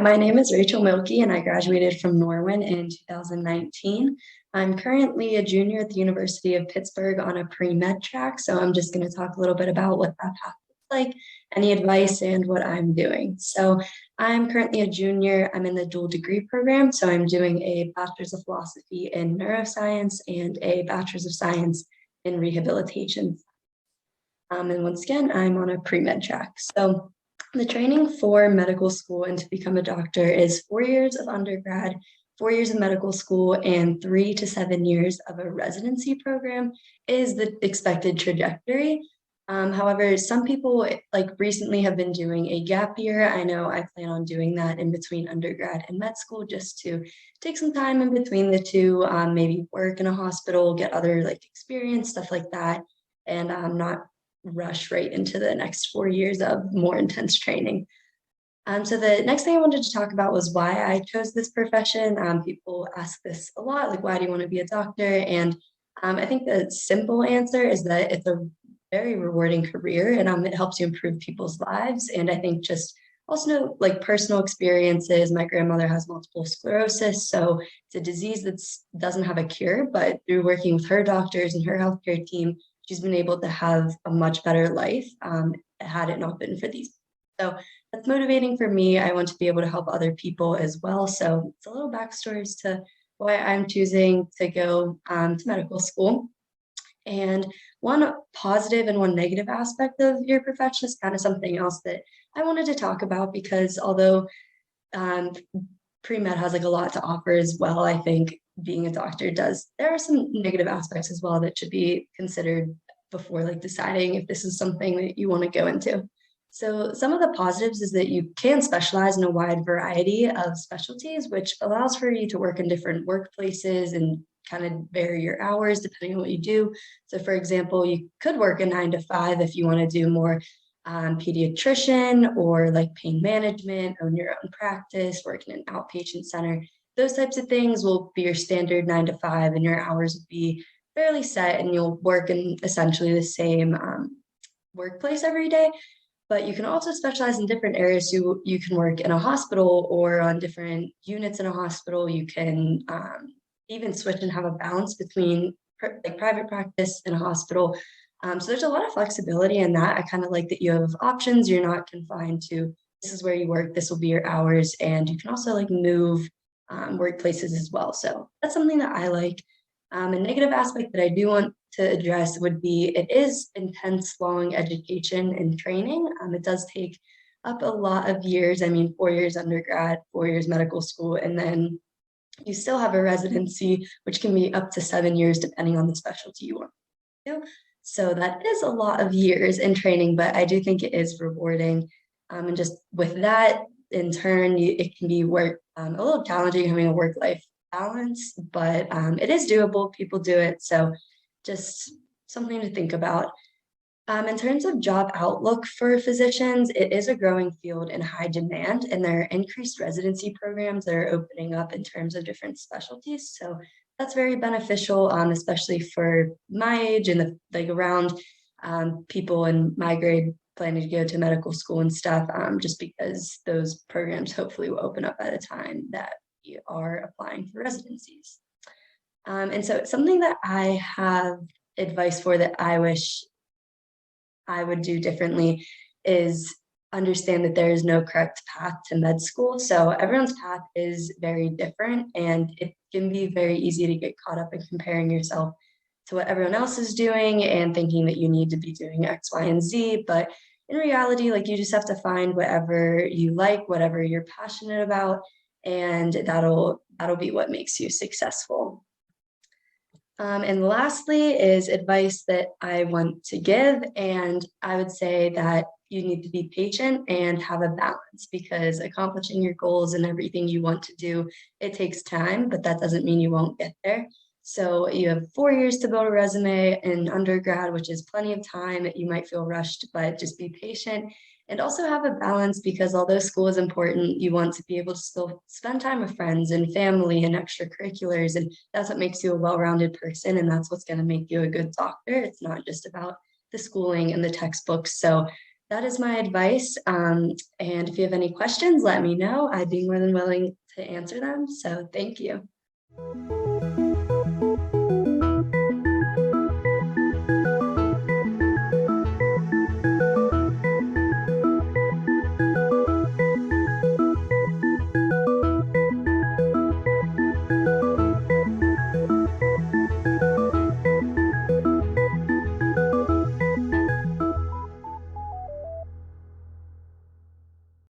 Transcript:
my name is Rachel Milkey, and I graduated from Norwin in 2019. I'm currently a junior at the University of Pittsburgh on a pre-med track, so I'm just going to talk a little bit about what that path looks like, any advice, and what I'm doing. So I'm currently a junior. I'm in the dual degree program, so I'm doing a Bachelor's of Philosophy in Neuroscience and a Bachelor's of Science in Rehabilitation. And once again, I'm on a pre-med track. So the training for medical school and to become a doctor is 4 years of undergrad, 4 years of medical school, and 3 to 7 years of a residency program is the expected trajectory. However, some people recently have been doing a gap year. I know I plan on doing that in between undergrad and med school just to take some time in between the two, maybe work in a hospital, get other experience, stuff like that, and not rush right into the next 4 years of more intense training. So the next thing I wanted to talk about was why I chose this profession. People ask this a lot, like, why do you want to be a doctor? And I think the simple answer is that it's a very rewarding career, and it helps you improve people's lives. And I think just also personal experiences. My grandmother has multiple sclerosis, so it's a disease that doesn't have a cure, but through working with her doctors and her healthcare team, she's been able to have a much better life had it not been for these. So that's motivating for me. I want to be able to help other people as well. So it's a little backstory as to why I'm choosing to go to medical school. And one positive and one negative aspect of your profession is kind of something else that I wanted to talk about, because although pre-med has a lot to offer as well, I think being a doctor does. There are some negative aspects as well that should be considered before deciding if this is something that you want to go into. So some of the positives is that you can specialize in a wide variety of specialties, which allows for you to work in different workplaces and kind of vary your hours depending on what you do. So for example, you could work a 9 to 5 if you want to do more pediatrician or pain management, own your own practice, work in an outpatient center. Those types of things will be your standard 9 to 5, and your hours will be fairly set, and you'll work in essentially the same workplace every day. But you can also specialize in different areas. You can work in a hospital or on different units in a hospital. You can even switch and have a balance between private practice and a hospital. So there's a lot of flexibility in that. I kind of like that you have options. You're not confined to this is where you work, this will be your hours, and you can also move workplaces as well. So that's something that I like. A negative aspect that I do want to address would be it is intense, long education and training. It does take up a lot of years. I mean, 4 years undergrad, 4 years medical school, and then you still have a residency, which can be up to 7 years depending on the specialty you want to do. So that is a lot of years in training, but I do think it is rewarding. And just with that, in turn, it can be a little challenging having a work-life balance, but it is doable. People do it. So just something to think about. In terms of job outlook for physicians, it is a growing field in high demand, and there are increased residency programs that are opening up in terms of different specialties. So that's very beneficial, especially for my age and around people in my grade planning to go to medical school and stuff, just because those programs hopefully will open up at a time that we are applying for residencies. And so it's something that I have advice for that I wish I would do differently is understand that there is no correct path to med school. So everyone's path is very different, and it can be very easy to get caught up in comparing yourself to what everyone else is doing and thinking that you need to be doing X, Y, and Z. But in reality, you just have to find whatever you like, whatever you're passionate about, and that'll be what makes you successful. And lastly is advice that I want to give. And I would say that you need to be patient and have a balance, because accomplishing your goals and everything you want to do, it takes time, but that doesn't mean you won't get there. So you have 4 years to build a resume in undergrad, which is plenty of time. You might feel rushed, but just be patient. And also have a balance, because although school is important, you want to be able to still spend time with friends and family and extracurriculars. And that's what makes you a well-rounded person. And that's what's going to make you a good doctor. It's not just about the schooling and the textbooks. So that is my advice. And if you have any questions, let me know. I'd be more than willing to answer them. So thank you.